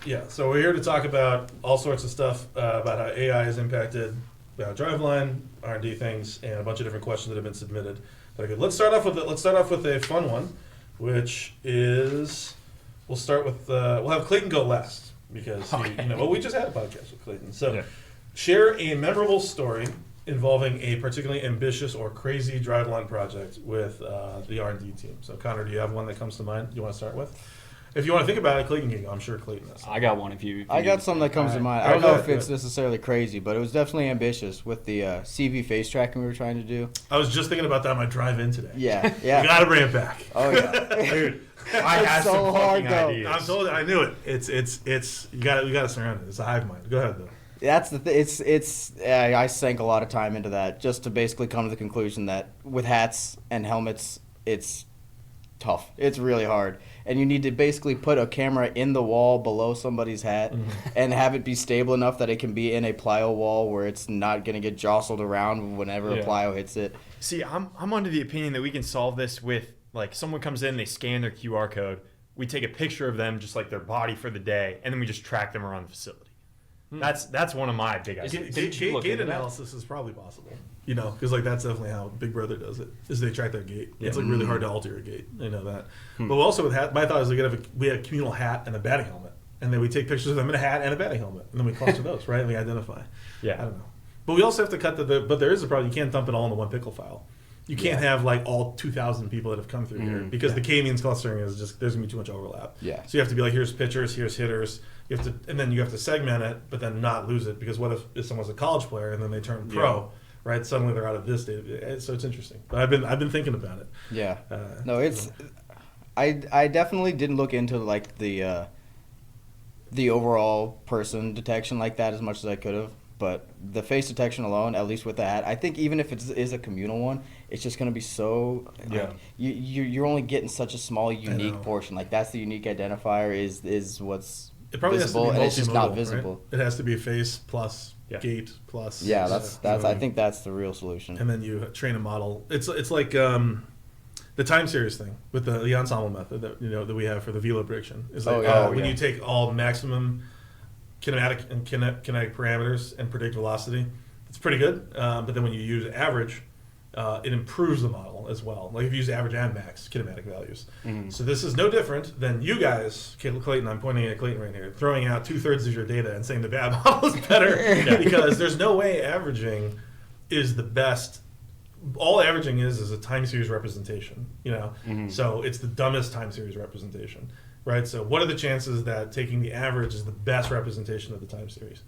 Yeah, so we're here to talk about all sorts of stuff about how AI has impacted Driveline, R&D things, and a bunch of different questions that have been submitted. That are good. Let's start off with a fun one, which is we'll have Clayton go last because we just had a podcast with Clayton. So share a memorable story involving a particularly ambitious or crazy Driveline project with the R&D team. So Connor, do you have one that comes to mind you want to start with? If you want to think about it, Clayton can go. I'm sure Clayton has. I got one. I got something that comes to mind. I don't know if it's necessarily crazy, but it was definitely ambitious with the CV face tracking we were trying to do. I was just thinking about that on my drive in today. Yeah. You got to bring it back. Oh yeah. Dude, I had so some hard, fucking though. ideas. I told you, I knew it. It's we got to surround it. It's a hive mind. Go ahead though. That's the I sank a lot of time into that just to basically come to the conclusion that with hats and helmets, it's tough. It's really hard. And you need to basically put a camera in the wall below somebody's hat and have it be stable enough that it can be in a plyo wall where it's not going to get jostled around whenever a plyo hits it. See, I'm under the opinion that we can solve this with, like, someone comes in, they scan their QR code, we take a picture of them, just like their body for the day, and then we just track them around the facility. That's one of my big ideas. Gait analysis is probably possible. Because that's definitely how Big Brother does it. Is they track their gait. Yeah. It's really hard to alter your gait. I know that. But also with hat, my thought is we have a communal hat and a batting helmet, and then we take pictures of them in a hat and a batting helmet, and then we cluster those, right? And we identify. Yeah. I don't know. But we also have to cut but there is a problem. You can't dump it all into one pickle file. You can't have all 2,000 people that have come through here because the K-means clustering is just there's gonna be too much overlap. Yeah. So you have to be like, here's pitchers, here's hitters. And then you have to segment it, but then not lose it because what if someone's a college player and then they turn pro, right? Suddenly they're out of this data. So it's interesting. But I've been thinking about it. Yeah. I definitely didn't look into the overall person detection like that as much as I could have. But the face detection alone, at least with the hat, I think even if it is a communal one, it's just going to be so... you're only getting such a small, unique portion. Like, that's the unique identifier is what's it probably visible, has to be and it's just not multimodal, visible. Right? It has to be a face plus gait plus... Yeah, that's I think that's the real solution. And then you train a model. It's like the time series thing with the ensemble method that we have for the velo prediction. Is like when you take all maximum kinematic and kinetic parameters and predict velocity, it's pretty good. But then when you use average, it improves the model as well. Like if you use average and max kinematic values. So this is no different than you guys, Clayton, I'm pointing at Clayton right here, throwing out 2/3 of your data and saying the bad model is better because there's no way averaging is the best. All averaging is a time series representation, So it's the dumbest time series representation. Right, so what are the chances that taking the average is the best representation of the time series?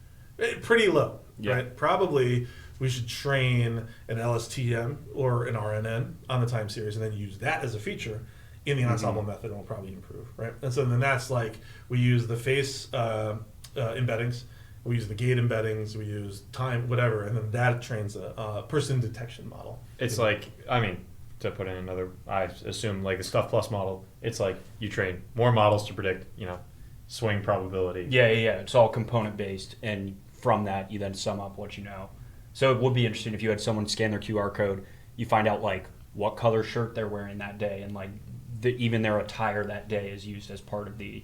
Pretty low, right? Probably we should train an LSTM or an RNN on the time series and then use that as a feature in the ensemble method and we'll probably improve, right? And so then that's like we use the face embeddings, we use the gait embeddings, we use time, whatever, and then that trains a person detection model. It's like, to put in another, I assume like the Stuff Plus model, it's like you train more models to predict, swing probability. Yeah. It's all component based, and from that you then sum up what you know. So it would be interesting if you had someone scan their QR code, you find out like what color shirt they're wearing that day, and like even their attire that day is used as part of the.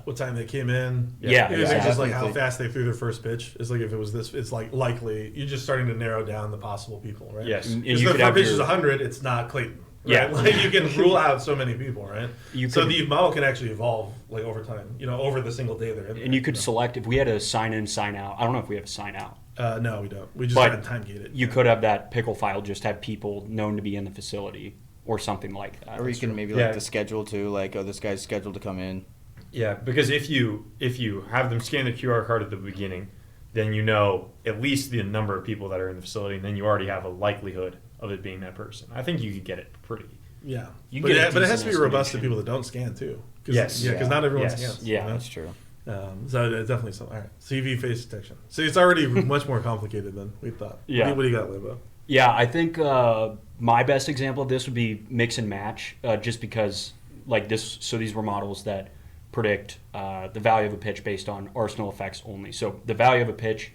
What time they came in? Just like how fast they threw their first pitch. It's like if it was this, it's like likely you're just starting to narrow down the possible people, right? Yes, because the first pitch is 100, it's not Clayton. Right? Yeah, like you can rule out so many people, right? So the model can actually evolve like over time, over the single day they're in there. And you could select if we had a sign in, sign out. I don't know if we have a sign out. No, we don't. We just had time gated. You could have that pickle file just have people known to be in the facility or something like that. Or you can maybe like the schedule too, like this guy's scheduled to come in. Yeah, because if you have them scan the QR code at the beginning, then you know at least the number of people that are in the facility, and then you already have a likelihood of it being that person. I think you could get it pretty. Yeah, but it has to be robust to people that don't scan too. Because not everyone scans. Yeah, that's true. So definitely something. All right, CV face detection. See, it's already much more complicated than we thought. Yeah. What do you got, Limbo? Yeah, I think my best example of this would be mix and match, just because like this. So these were models that predict the value of a pitch based on arsenal effects only. So the value of a pitch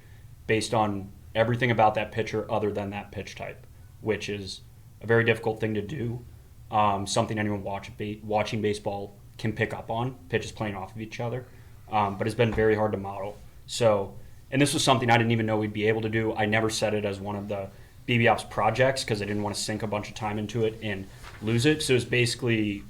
based on everything about that pitcher other than that pitch type, which is a very difficult thing to do. Something anyone watching baseball can pick up on, pitches playing off of each other. but it's been very hard to model. So, and this was something I didn't even know we'd be able to do. I never set it as one of the BB Ops projects because I didn't want to sink a bunch of time into it and lose it. So it was basically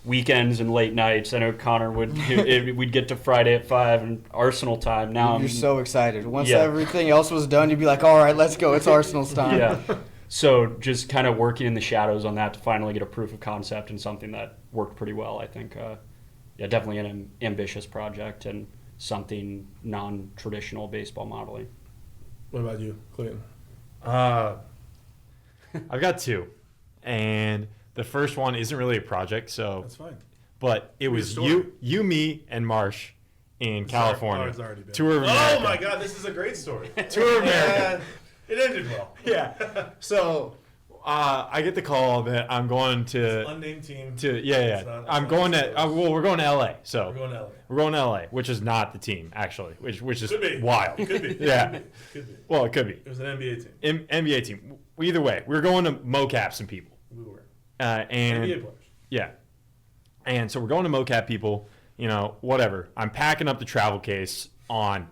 weekends and late nights. I know Connor we'd get to Friday at 5 and Arsenal time. Now You're so excited. Once everything else was done, you'd be like, all right, let's go. It's Arsenal's time. Yeah. So just kind of working in the shadows on that to finally get a proof of concept and something that worked pretty well. I think, definitely an ambitious project and something non-traditional baseball modeling. What about you, Clayton? I've got two, and the first one isn't really a project, so That's fine. but it was you, me, and Marsh in California. It's already been. Tour of America. Oh my God, this is a great story. Tour of America. It ended well. Yeah. So I get the call that I'm going to Unnamed team. I'm going to we're going to LA. So We're going to LA. we're going to LA, which is not the team actually, which is Could be. wild. It could be. Yeah. Could be. Well, it could be. It was an NBA team. NBA team. Either way, we're going to mocap some people. We were. And NBA players. yeah. And so we're going to mocap people, whatever. I'm packing up the travel case on,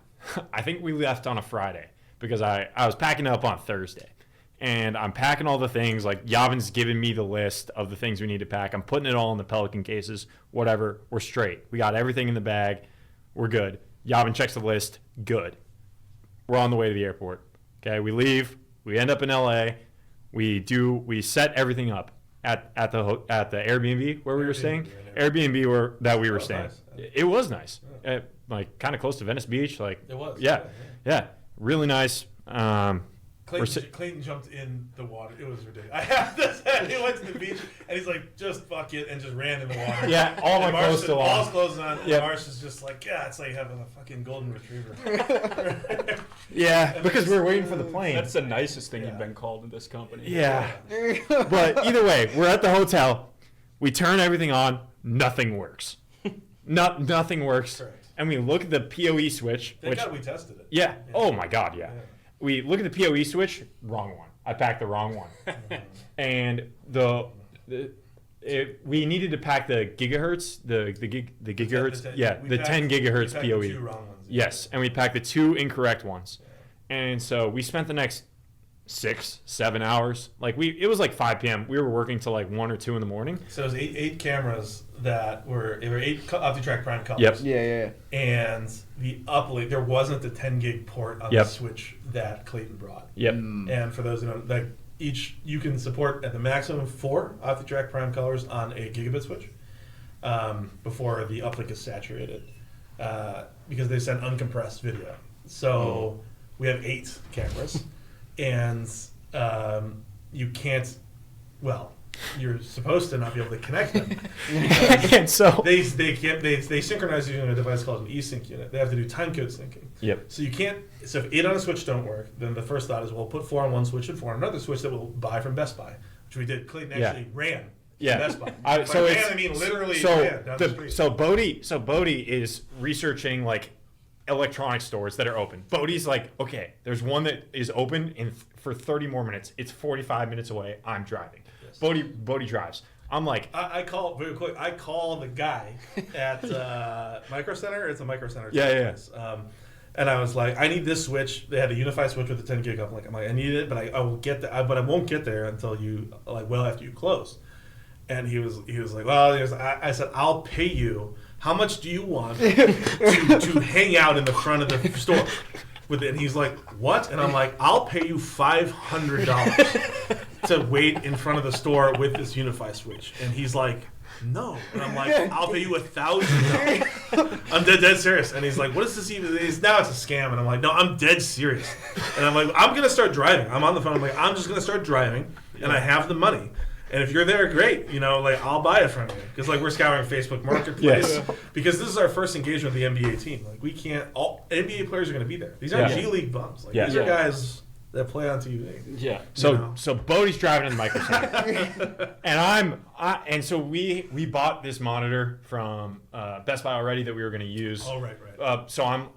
I think we left on a Friday because I was packing up on Thursday. And I'm packing all the things, like Yavin's giving me the list of the things we need to pack. I'm putting it all in the Pelican cases, whatever. We're straight. We got everything in the bag. We're good. Yavin checks the list. Good. We're on the way to the airport. Okay, we leave. We end up in LA. We set everything up at the Airbnb where we were staying. Airbnb that we were staying. Nice. It was nice. Like kind of close to Venice Beach. Like It was. Yeah. Really nice. Clayton jumped in the water. It was ridiculous. I have to say, he went to the beach and he's like, just fuck it, and just ran in the water. Yeah, all my clothes still on. All his clothes on. Yep. And Marsh is just like, yeah, it's like having a fucking golden retriever. Yeah, because we were waiting for the plane. That's the nicest thing you've been called in this company. Yeah. But either way, we're at the hotel. We turn everything on. Nothing works. Nothing works. Correct. And we look at the PoE switch. Thank God we tested it. Yeah. Oh my God. Yeah. We look at the PoE switch. Wrong one. I packed the wrong one. And we needed to pack the gigahertz. The gigahertz. The 10 gigahertz we PoE. The two wrong ones. Yes, and we packed the two incorrect ones. And so we spent the next 6-7 hours. It was like 5 p.m. We were working till like 1 or 2 in the morning. So it was eight cameras that were 8 OptiTrack Prime colors. Yep. Yeah. And the uplink, there wasn't the 10 gig port on the switch that Clayton brought. Yep. And for those who know, like you can support at the maximum 4 OptiTrack Prime colors on a gigabit switch before the uplink is saturated because they send uncompressed video. So we have 8 cameras, and you can't. Well, you're supposed to not be able to connect them. And so they synchronize using a device called an eSync unit. They have to do timecode syncing. Yep. So you can't. So if 8 on a switch don't work, then the first thought is, well, put 4 on one switch and 4 on another switch that we'll buy from Best Buy, which we did. Clayton actually ran. Yeah. Best Buy. I mean literally ran down the street. So Boddy is researching like electronic stores that are open. Bodie's like, okay, there's one that is open for 30 more minutes. It's 45 minutes away. I'm driving. Yes. Bodie drives. I'm like, I call very quick. I call the guy at Micro Center. It's a Micro Center. Yeah. And I was like, I need this switch. They had a unified switch with a 10 gig up. I'm like, I need it, but I will get that. But I won't get there until you after you close. And he was like, well, I said, I'll pay you. How much do you want to hang out in the front of the store with it? And he's like, what? And I'm like, I'll pay you $500 to wait in front of the store with this Unify switch. And he's like, no. And I'm like, I'll pay you $1,000. I'm dead serious. And he's like, what is this even? Now it's a scam. And I'm like, no, I'm dead serious. And I'm like, I'm going to start driving. I'm on the phone. I'm like, I'm just going to start driving. And I have the money. And if you're there, great. I'll buy it from you. Because, we're scouring Facebook Marketplace. Yes. Because this is our first engagement with the NBA team. We can't... All NBA players are going to be there. These aren't G League bums. These are guys that play on TV. Yeah. So Bodie's driving in the Micro Center. And so we bought this monitor from Best Buy already that we were going to use. Oh, right. So I'm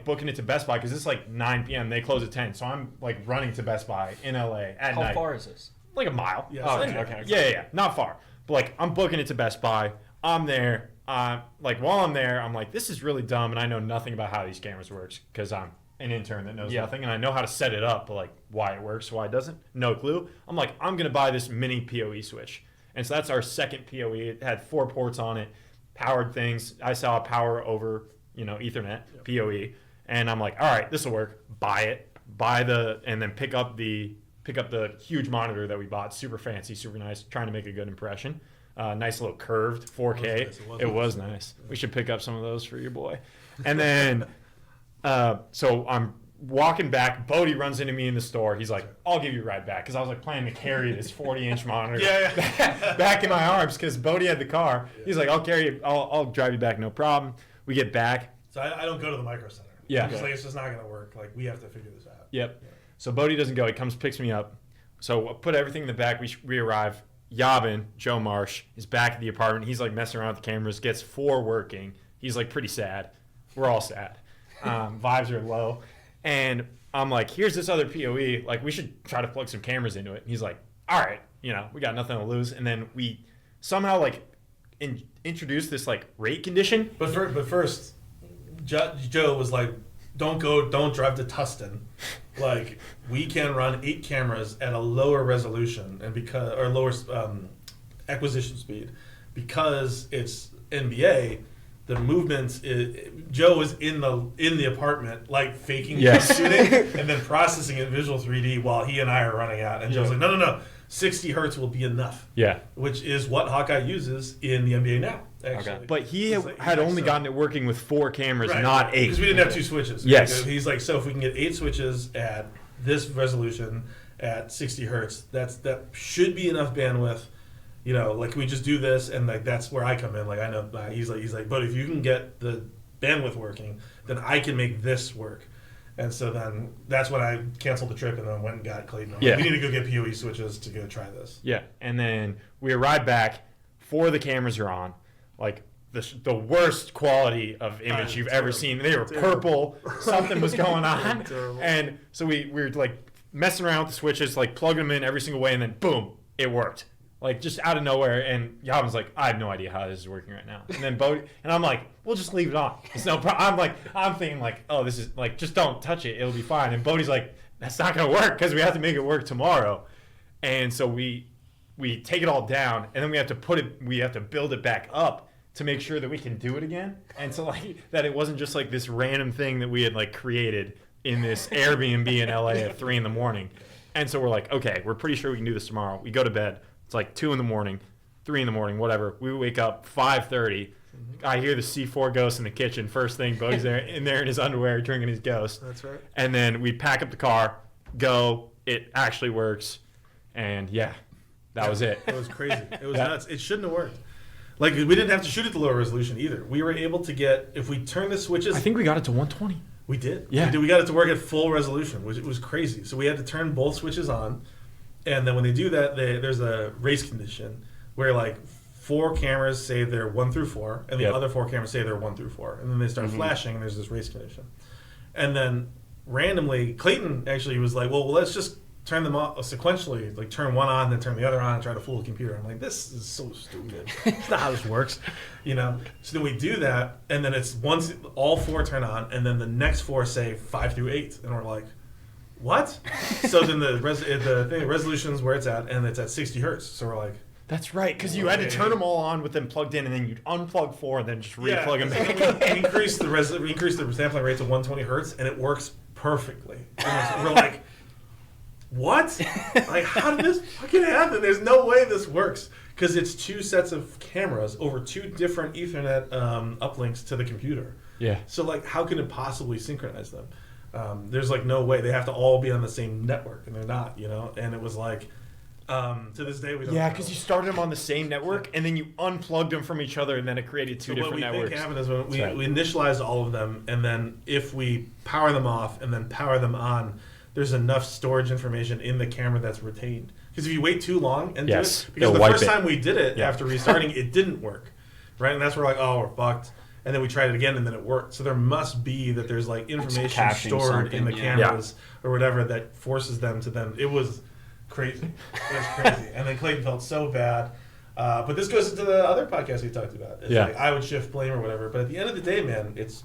booking it to Best Buy because it's 9 p.m. They close at 10. So I'm running to Best Buy in LA at night. How far is this? Like a mile. Yeah, okay. Yeah, not far. But I'm booking it to Best Buy. I'm there. like while I'm there, I'm like, this is really dumb, and I know nothing about how these cameras works because I'm an intern that knows nothing, and I know how to set it up, but like why it works, why it doesn't, no clue. I'm like, I'm gonna buy this mini PoE switch, and so that's our second PoE. It had 4 ports on it, powered things. I saw power over, Ethernet PoE, and I'm like, all right, this will work. Buy it, and then pick up the huge monitor that we bought, super fancy, super nice, trying to make a good impression. Nice little curved 4K. It was nice. We should pick up some of those for your boy. And then, so I'm walking back. Boddy runs into me in the store. He's like, I'll give you a ride back. Because I was like planning to carry this 40-inch monitor back in my arms because Boddy had the car. He's like, I'll carry you. I'll drive you back, no problem. We get back. So I don't go to the Micro Center. Yeah. It's like, it's just not going to work. Like, we have to figure this out. Yep. Yeah. So Boddy doesn't go. He comes, picks me up. So I put everything in the back. We arrive. Yavin, Joe Marsh, is back at the apartment. He's like messing around with the cameras, gets 4 working. He's like pretty sad. We're all sad. Vibes are low. And I'm like, here's this other PoE. Like, we should try to plug some cameras into it. And he's like, all right, we got nothing to lose. And then we somehow like introduced this like rate condition. But first, Joe was like, don't drive to Tustin. Like, we can run 8 cameras at a lower resolution or lower acquisition speed because it's NBA. The movements, Joe was in the apartment, like faking shooting and then processing in Visual 3D while he and I are running out. And Joe's like, no, 60 hertz will be enough. Yeah, which is what Hawkeye uses in the NBA now. Actually. Okay. But he had only gotten it working with 4 cameras, not 8. Because we didn't have 2 switches. Yes. He's like, so if we can get 8 switches at this resolution at 60 hertz, that should be enough bandwidth. Like, we just do this, and like that's where I come in. Like, I know he's like, but if you can get the bandwidth working, then I can make this work. And so then that's when I canceled the trip and then went and got Clayton. Like, we need to go get PoE switches to go try this. Yeah, and then we arrived back. 4 of the cameras are on. Like, the worst quality of image you've ever seen. They were purple. Something was going on. And so we were like messing around with the switches, like plugging them in every single way, and then boom, it worked. Like, just out of nowhere. And Yavin's like, I have no idea how this is working right now. And then Boddy, and I'm like, we'll just leave it on. It's no problem. I'm thinking like, oh, this is like, just don't touch it. It'll be fine. And Boddy's like, that's not going to work because we have to make it work tomorrow. And so we take it all down, and then we have to build it back up to make sure that we can do it again. And so like that it wasn't just like this random thing that we had like created in this Airbnb in LA at 3 a.m. And so we're like, okay, we're pretty sure we can do this tomorrow. We go to bed. It's like 2 a.m, 3 a.m, whatever. We wake up 5:30. I hear the C4 ghost in the kitchen. First thing, Boddy's in there in his underwear drinking his ghost. That's right. And then we pack up the car, go. It actually works. And that was it. It was crazy. It was nuts. It shouldn't have worked. Like, we didn't have to shoot at the lower resolution either. We were able to get, if we turn the switches. I think we got it to 120. We did. Yeah. We got it to work at full resolution, which was crazy. So we had to turn both switches on. And then when they do that, there's a race condition where like 4 cameras say they're 1 through 4, and the other 4 cameras say they're 1 through 4. And then they start flashing, and there's this race condition. And then randomly, Clayton actually was like, well, let's just turn them off sequentially, like turn one on, then turn the other on, and try to fool the computer. I'm like, this is so stupid. That's not how this works, So then we do that, and then it's once all 4 turn on, and then the next 4 say 5 through 8, and we're like, what? So then the resolution's where it's at, and it's at 60 hertz. So we're like, that's right, because you had to turn them all on with them plugged in, and then you'd unplug 4 and then just re-plug them back. We increase the sampling rate to 120 hertz, and it works perfectly. And we're like, what? Like, how did this fucking happen? There's no way this works. Because it's 2 sets of cameras over 2 different Ethernet uplinks to the computer. Yeah. So, like, how can it possibly synchronize them? There's, like, no way. They have to all be on the same network, and they're not, And it was like, to this day, we don't know. Yeah, because you started them on the same network, and then you unplugged them from each other, and then it created 2 different networks. What we think happened is when we initialized all of them, and then if we power them off and then power them on, there's enough storage information in the camera that's retained. Because if you wait too long and do it, because the first time we did it after restarting, it didn't work, right? And that's where we're like, oh, we're fucked. And then we tried it again, and then it worked. So there must be that there's like information stored in the cameras or whatever that forces them to then. It was crazy. It was crazy. And then Clayton felt so bad. But this goes into the other podcast we talked about. It's like I would shift blame or whatever. But at the end of the day, man, it's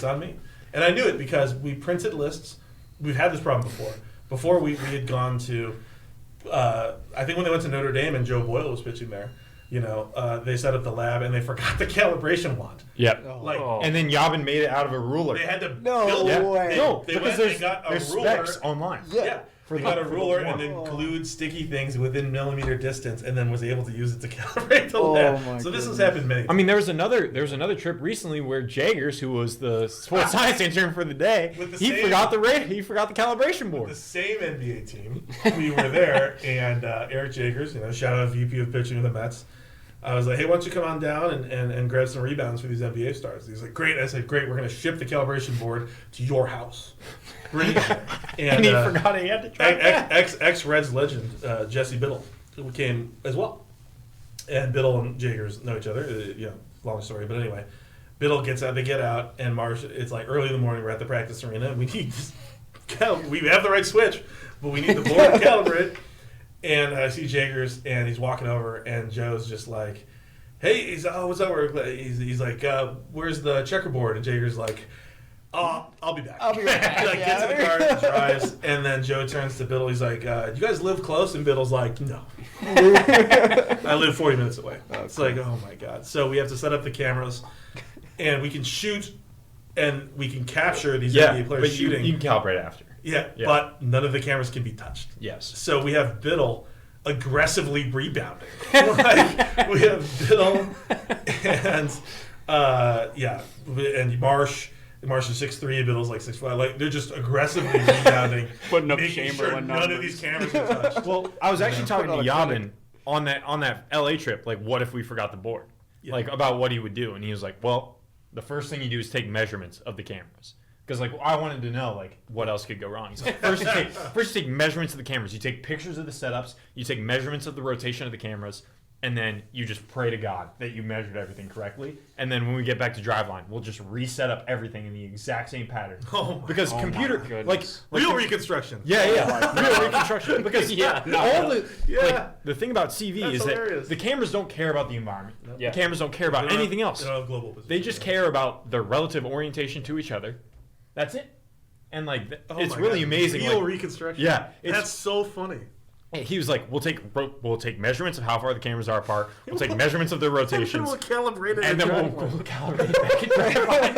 on me. And I knew it because we printed lists. We've had this problem before. Before we had gone to, I think when they went to Notre Dame and Joe Boyle was pitching there, they set up the lab and they forgot the calibration wand. Yep. And then Yabin made it out of a ruler. They had to build it. Because got a there's ruler specs online. Yeah. They got a ruler and then glued sticky things within millimeter distance, and then was able to use it to calibrate the lab. So this has happened many times. I mean, there was another trip recently where Jaggers, who was the sports science intern for the day, he forgot the calibration board. With the same NBA team, we were there, and Eric Jaggers, shout out VP of pitching of the Mets. I was like, hey, why don't you come on down and grab some rebounds for these NBA stars? He's like, great. I said, great. We're going to ship the calibration board to your house. And he forgot he had to try ex-Reds legend, Jesse Biddle, who came as well. And Biddle and Jaggers know each other. Long story. But anyway, Biddle gets out. They get out, and Marsh, it's like early in the morning. We're at the practice arena. And we have the right switch, but we need the board to calibrate. And I see Jaggers, and he's walking over, and Joe's just like, hey, what's up? He's like, where's the checkerboard? And Jaggers like, I'll be back. I'll be right back. He gets in the car and drives, and then Joe turns to Biddle. He's like, do you guys live close? And Biddle's like, no. I live 40 minutes away. It's like, oh my God. So we have to set up the cameras, and we can shoot, and we can capture these NBA players but shooting. You can calibrate after. Yeah, but none of the cameras can be touched. Yes. So we have Biddle aggressively rebounding. We have Biddle and and Marsh. Marsh is 6'3", Biddle's like 6'5". Like they're just aggressively rebounding, putting up making sure none of these cameras are touched. Well, I was actually talking to Yabin on that LA trip. Like, what if we forgot the board? Yeah. Like about what he would do, and he was like, well, the first thing you do is take measurements of the cameras. Because I wanted to know what else could go wrong. He's like, first you take measurements of the cameras. You take pictures of the setups. You take measurements of the rotation of the cameras, and then you just pray to God that you measured everything correctly. And then when we get back to Driveline, we'll just reset up everything in the exact same pattern. Because computer real reconstruction. Yeah, real reconstruction. Because the thing about CV is hilarious. that the cameras don't care about the environment. Nope. The cameras don't care about anything else. They don't have global position. They just care about their relative orientation to each other. That's it. And it's really amazing. Real reconstruction. Yeah, that's so funny. He was like, we'll take measurements of how far the cameras are apart. We'll take measurements of their rotations. We'll calibrate it. And then we'll calibrate it back in Driveline.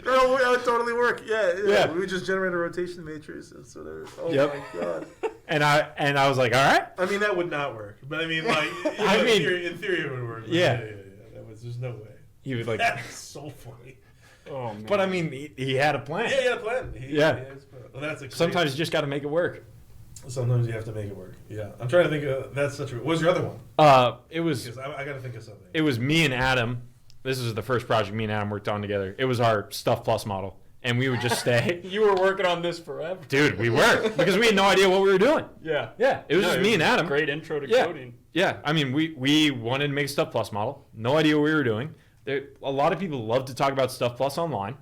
That would totally work. Yeah. We just generate a rotation matrix. My God. And I was like, all right. I mean, that would not work. But I mean, in theory it would work. Yeah. There's no way. He was like, that's so funny. Oh, man. But I mean, he had a plan. Yeah, he had a plan. Sometimes you just got to make it work. Sometimes you have to make it work. Yeah, I'm trying to think of that's such a. What was your other one? It was. I got to think of something. It was me and Adam. This was the first project me and Adam worked on together. It was our Stuff Plus model, and we would just stay. You were working on this forever, dude. We were because we had no idea what we were doing. Yeah. It was just me and Adam. Great intro to coding. Yeah, I mean, we wanted to make a Stuff Plus model. No idea what we were doing. A lot of people love to talk about Stuff Plus online,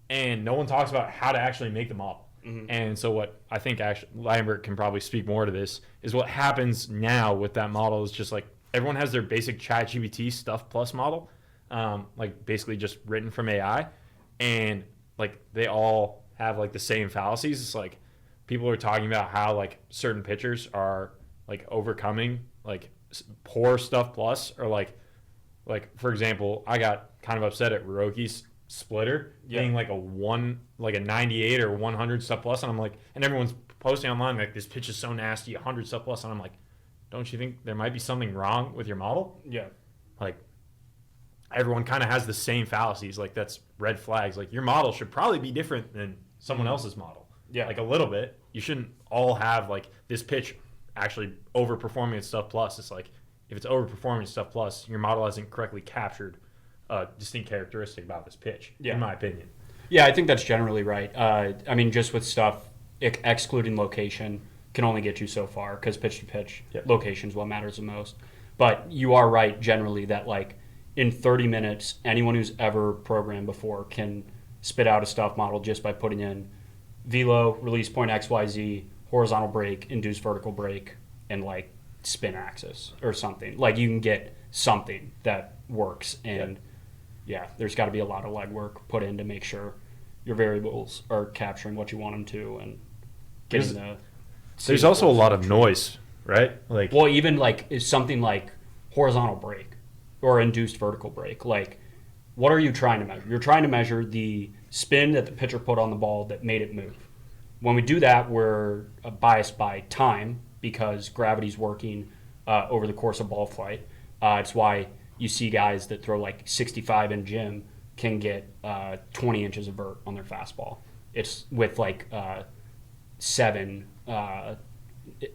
and no one talks about how to actually make the model. Mm-hmm. And so what I think actually Lambert can probably speak more to this is what happens now with that model is just everyone has their basic ChatGPT Stuff Plus model, basically just written from AI, and they all have the same fallacies. It's people are talking about how certain pitchers are overcoming poor Stuff Plus or for example, I got kind of upset at Roki's splitter being a 98 or 100 Stuff Plus, and I'm and everyone's posting online this pitch is so nasty, 100 Stuff Plus, and I'm don't you think there might be something wrong with your model? Yeah, everyone kind of has the same fallacies. That's red flags. Your model should probably be different than someone else's model. Yeah, a little bit. You shouldn't all have this pitch actually overperforming at Stuff Plus. It's if it's overperforming at Stuff Plus, your model hasn't correctly captured a distinct characteristic about this pitch, in my opinion. Yeah, I think that's generally right. I mean, just with stuff, excluding location can only get you so far because pitch-to-pitch location is what matters the most. But you are right generally that in 30 minutes, anyone who's ever programmed before can spit out a stuff model just by putting in velo, release point XYZ, horizontal break, induced vertical break, and spin axis or something. Like you can get something that works, and there's got to be a lot of legwork put in to make sure your variables are capturing what you want them to, and getting there's also a lot of noise, right? Like, well, even like is something like horizontal brake or induced vertical brake. Like, what are you trying to measure? You're trying to measure the spin that the pitcher put on the ball that made it move. When we do that, we're biased by time because gravity's working over the course of ball flight. It's why you see guys that throw like 65 in gym can get 20 inches of vert on their fastball. It's with like 7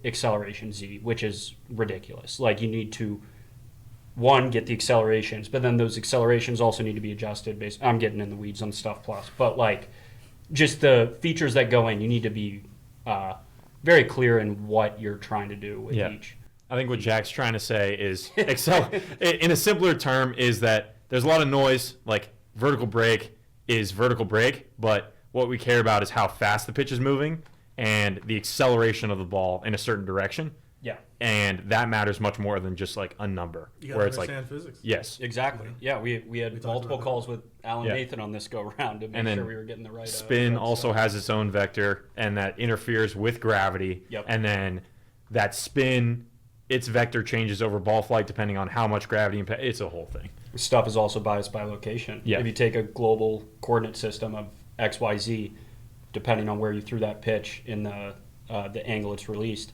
acceleration Z, which is ridiculous. Like you need to, one, get the accelerations, but then those accelerations also need to be adjusted based. I'm getting in the weeds on stuff plus, but like just the features that go in, you need to be very clear in what you're trying to do with each. I think what Jack's trying to say is, in a simpler term, is that there's a lot of noise. Like vertical brake is vertical brake, but what we care about is how fast the pitch is moving and the acceleration of the ball in a certain direction. Yeah. And that matters much more than just like a number. You gotta understand physics. Yes. Exactly. Yeah, we had multiple calls with Alan Nathan on this go round to make sure we were getting the right spin also has its own vector, and that interferes with gravity. Yep. And then that spin, its vector changes over ball flight depending on how much gravity impact. It's a whole thing. Stuff is also biased by location. Yeah. If you take a global coordinate system of XYZ, depending on where you threw that pitch in the angle it's released,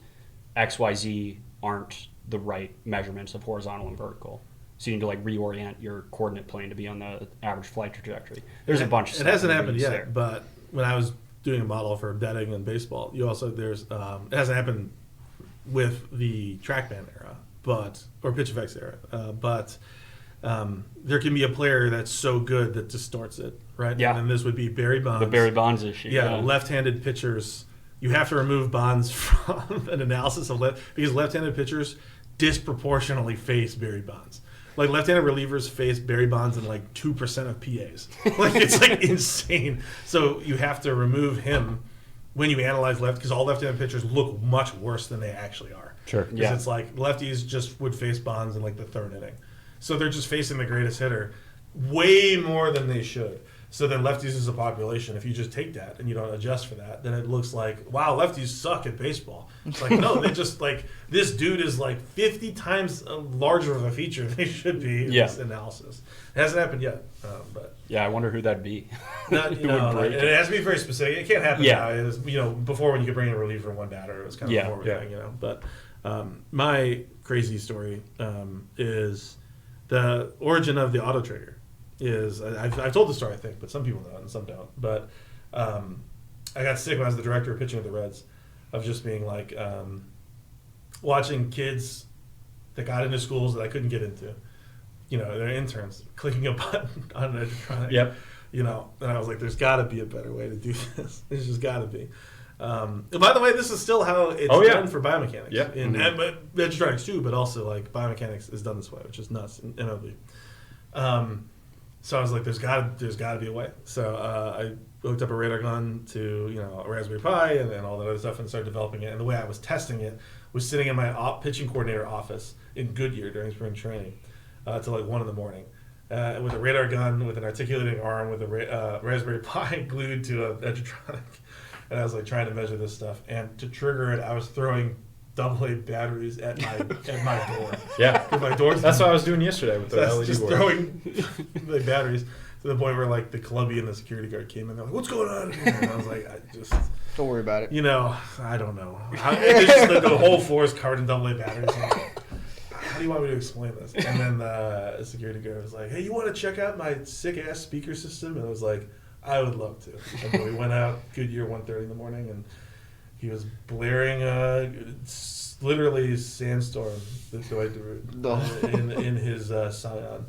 XYZ aren't the right measurements of horizontal and vertical. So you need to like reorient your coordinate plane to be on the average flight trajectory. There's a bunch of stuff. It hasn't happened yet, there. but when I was doing a model for betting and baseball, it hasn't happened with the TrackMan era, or pitch effects era, but there can be a player that's so good that distorts it, right? Yeah. And this would be Barry Bonds. The Barry Bonds issue. Yeah, left-handed pitchers. You have to remove Bonds from an analysis of because left-handed pitchers disproportionately face Barry Bonds. Like left-handed relievers face Barry Bonds in like 2% of PAs. Like it's like insane. So you have to remove him when you analyze because all left-handed pitchers look much worse than they actually are. Sure. Because it's like lefties just would face Bonds in like the 3rd inning. So they're just facing the greatest hitter way more than they should. So then lefties as a population, if you just take that and you don't adjust for that, then it looks like, wow, lefties suck at baseball. It's like, no, they just like, this dude is like 50 times larger of a feature than they should be in this analysis. It hasn't happened yet, but yeah, I wonder who that'd be. It has to be very specific. It can't happen now. It was, before when you could bring in a reliever from one batter, it was kind of more of a thing, But my crazy story is the origin of the auto trigger. I've told the story, I think, but some people know it and some don't. But I got sick when I was the director of pitching with the Reds of just being like watching kids that got into schools that I couldn't get into. They're interns, clicking a button on an electronic. Yep. And I was like, there's got to be a better way to do this. There's just got to be. By the way, this is still how it's done for biomechanics. Yeah. And electronics too, but also like biomechanics is done this way, which is nuts in MLB. So I was like, there's got to be a way. So I hooked up a radar gun to a Raspberry Pi and all that other stuff and started developing it. And the way I was testing it was sitting in my pitching coordinator office in Goodyear during spring training till like 1 a.m. With a radar gun, with an articulating arm, with a Raspberry Pi glued to an electronic. And I was like trying to measure this stuff. And to trigger it, I was throwing AA batteries at my door. Yeah. My door's That's what I was doing yesterday with the LED just board. throwing the batteries to the point where like the Colombian and the security guard came in. They're like, "What's going on?" And I was like, don't worry about it. I don't know. The whole floor is covered in AA batteries. I'm like, how do you want me to explain this? And then the security guard was like, "Hey, you want to check out my sick ass speaker system?" And I was like, "I would love to." And then we went out Goodyear 1:30 in the morning and he was blaring literally sandstorm the way in his Scion,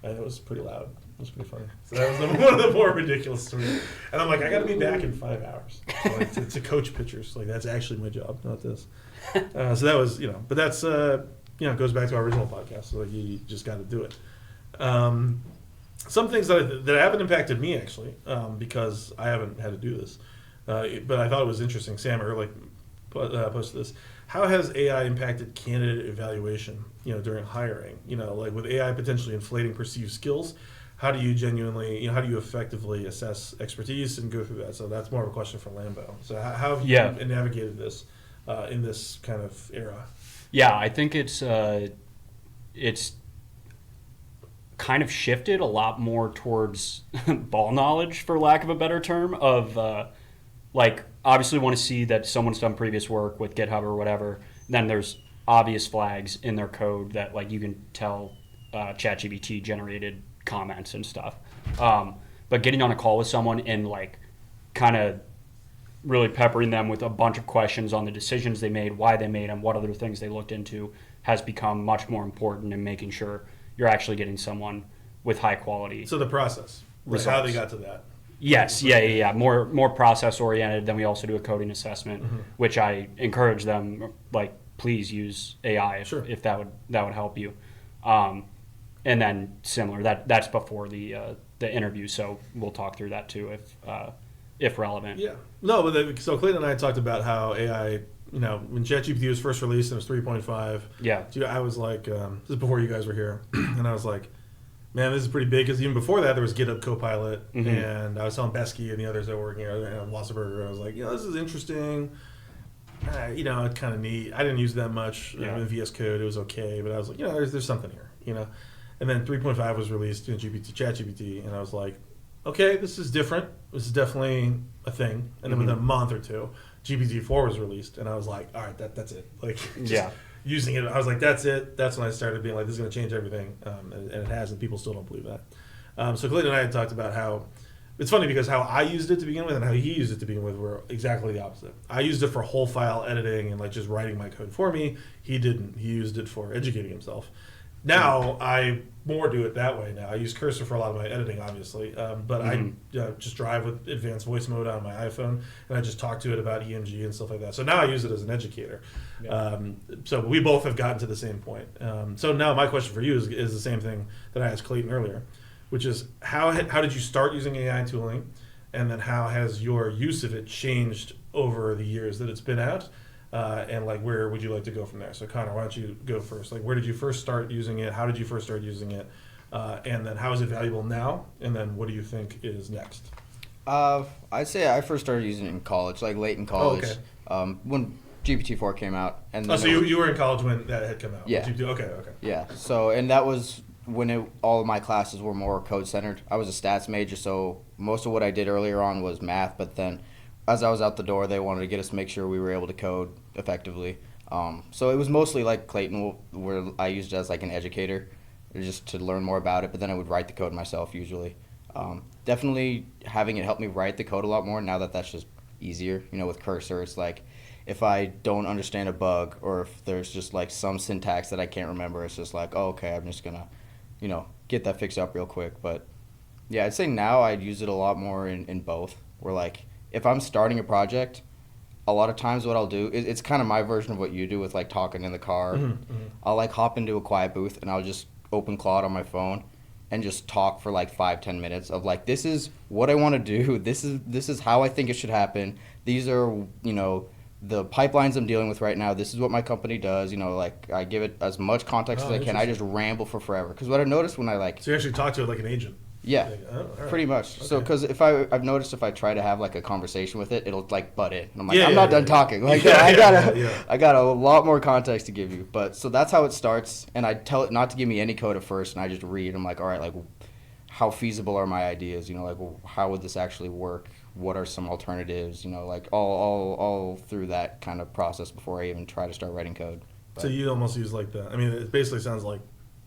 and it was pretty loud. It was pretty funny. So that was one of the more ridiculous stories. And I'm like, I got to be back in 5 hours. So like, to coach pitchers, like that's actually my job, not this. So that was, but that's it goes back to our original podcast. So like you just got to do it. Some things that haven't impacted me actually, because I haven't had to do this. But I thought it was interesting. Sam Ehrlich posted this. how has AI impacted candidate evaluation, during hiring? Like with AI potentially inflating perceived skills, how do you genuinely, how do you effectively assess expertise and go through that? So that's more of a question for Lambo. So how have you navigated this in this kind of era? Yeah, I think it's kind of shifted a lot more towards ball knowledge, for lack of a better term, of like obviously want to see that someone's done previous work with GitHub or whatever. Then there's obvious flags in their code that like you can tell ChatGPT generated comments and stuff. But getting on a call with someone and like kind of really peppering them with a bunch of questions on the decisions they made, why they made them, what other things they looked into, has become much more important in making sure you're actually getting someone with high quality. So the process, like how they got to that. Yes, yeah. More process oriented. Then we also do a coding assessment, which I encourage them, like, please use AI if that would help you. And then similar, that's before the interview, so we'll talk through that too if relevant. Yeah. No, but so Clayton and I talked about how AI, when ChatGPT was first released and it was 3.5. Yeah. I was like, this is before you guys were here, and I was like, man, this is pretty big, because even before that there was GitHub Copilot, and I was telling Besky and the others that were working at Wasserberger, I was like, this is interesting. It's kind of neat. I didn't use that much in VS Code. It was okay, but I was like, there's something here, And then 3.5 was released in ChatGPT, and I was like, okay, this is different. This is definitely a thing. And then within a month or two, GPT-4 was released, and I was like, all right, that's it. Like, using it, I was like, that's it. That's when I started being like, this is going to change everything, and it has, and people still don't believe that. So Clayton and I had talked about how it's funny because how I used it to begin with and how he used it to begin with were exactly the opposite. I used it for whole file editing and like just writing my code for me. He didn't. He used it for educating himself. Now I more do it that way. Now I use Cursor for a lot of my editing, obviously, but I just drive with advanced voice mode on my iPhone, and I just talk to it about EMG and stuff like that. So now I use it as an educator. So we both have gotten to the same point. So now my question for you is the same thing that I asked Clayton earlier, which is how did you start using AI tooling, and then how has your use of it changed over the years that it's been out? And like, where would you like to go from there? So Connor, why don't you go first? Like, where did you first start using it? How did you first start using it? And then how is it valuable now? And then what do you think is next? I'd say I first started using it in college, like late in college, when GPT-4 came out. And then so you were in college when that had come out? Yeah. Okay. Yeah. So, and that was when all of my classes were more code centered. I was a stats major, so most of what I did earlier on was math, but then as I was out the door, they wanted to get us to make sure we were able to code effectively. So it was mostly like Clayton, where I used it as like an educator, just to learn more about it, but then I would write the code myself usually. Definitely having it help me write the code a lot more now that that's just easier. With Cursor, it's like if I don't understand a bug or if there's just like some syntax that I can't remember, it's just like, oh, okay, I'm just going to, get that fixed up real quick. But yeah, I'd say now I'd use it a lot more in both. Where like, if I'm starting a project, a lot of times what I'll do, it's kind of my version of what you do with like talking in the car. I'll like hop into a quiet booth and I'll just open Claude on my phone and just talk for like 5-10 minutes of like, this is what I want to do. This is how I think it should happen. These are, the pipelines I'm dealing with right now. This is what my company does. Like I give it as much context as I can. I just ramble for forever. Because what I've noticed when I like... So you actually talk to it like an agent? Yeah, right. Pretty much. Okay. So, because I've noticed if I try to have like a conversation with it, it'll like butt in. And I'm like, I'm not done talking. Like, I got a lot more context to give you. But so that's how it starts. And I tell it not to give me any code at first, and I just read. I'm like, all right, like, how feasible are my ideas? Like, how would this actually work? What are some alternatives? Like all through that kind of process before I even try to start writing code. But, so you almost use like it basically sounds like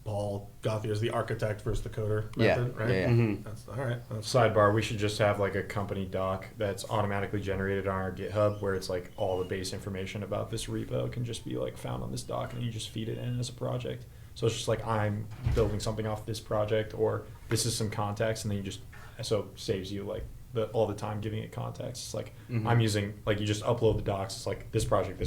Paul Gothier is the architect versus the coder method, right? Yeah. That's all right. Sidebar, we should just have like a company doc that's automatically generated on our GitHub where it's like all the base information about this repo can just be like found on this doc and you just feed it in as a project. So it's just like I'm building something off this project or this is some context and then so it saves you like all the time giving it context. It's like I'm using, like, you just upload the docs. It's like this project.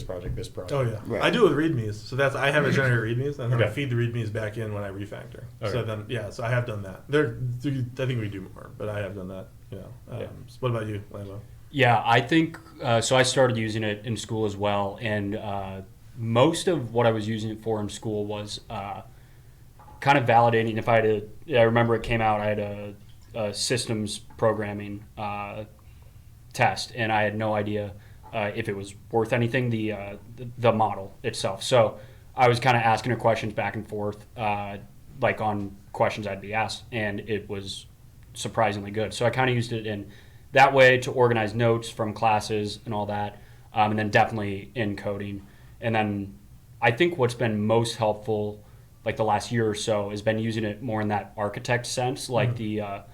Oh yeah, right. I do it with readmes. So I have a generated readmes, and then I feed the readmes back in when I refactor. Okay. So then so I have done that. I think we do more, but I have done that. So what about you, Lambo? Yeah, I think so. I started using it in school as well, and most of what I was using it for in school was kind of validating. If I had I remember it came out, I had a systems programming test, and I had no idea if it was worth anything, the model itself. So I was kind of asking her questions back and forth, like on questions I'd be asked, and it was surprisingly good. So I kind of used it in that way to organize notes from classes and all that, and then definitely in coding. And then I think what's been most helpful, like the last year or so, has been using it more in that architect sense, like the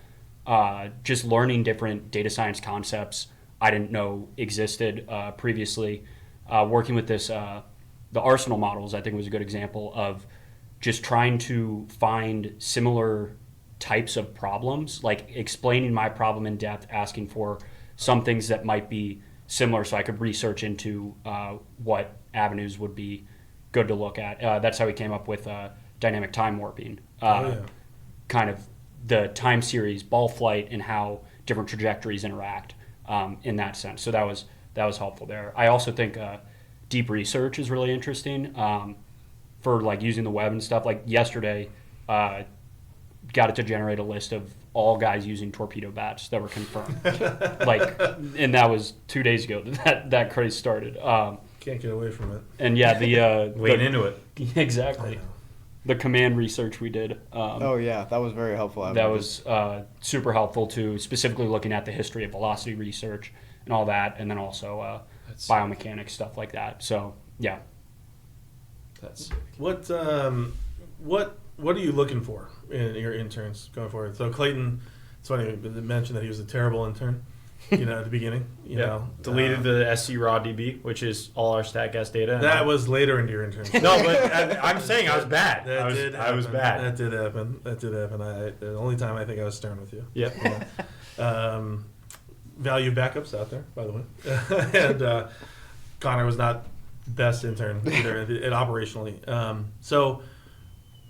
just learning different data science concepts I didn't know existed previously. Working with this, the Arsenal models, I think was a good example of just trying to find similar types of problems, like explaining my problem in depth, asking for some things that might be similar so I could research into what avenues would be good to look at. That's how we came up with dynamic time warping, kind of the time series ball flight and how different trajectories interact in that sense. So that was helpful there. I also think deep research is really interesting for like using the web and stuff. Like yesterday, got it to generate a list of all guys using torpedo bats that were confirmed. And that was 2 days ago that craze started. Can't get away from it. And yeah, the wade into it. Exactly. The command research we did. That was very helpful. That was super helpful too, specifically looking at the history of velocity research and all that, and then also biomechanics, stuff like that. So yeah. That's sick. What are you looking for in your interns going forward? So Clayton, it's funny you mentioned that he was a terrible intern, at the beginning. You know, deleted the SC raw DB, which is all our StatCast data. That was later into your internship. No, but I'm saying I was bad. I was bad. That did happen. The only time I think I was stern with you. Yep. Value backups out there, by the way. And Connor was not best intern either, and operationally. So,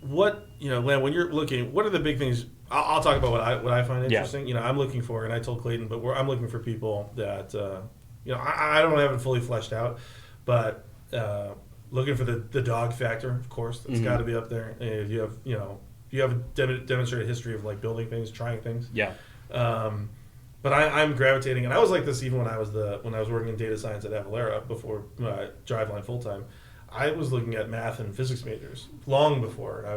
what Len, when you're looking, what are the big things? I'll talk about what I find interesting. Yeah. I'm looking for, and I told Clayton, but I'm looking for people that I don't have it fully fleshed out, but looking for the dog factor, of course, that's got to be up there. And you have a demonstrated history of like building things, trying things. Yeah. But I'm gravitating, and I was like this even when I was working in data science at Avalara before Driveline full time. I was looking at math and physics majors long before AI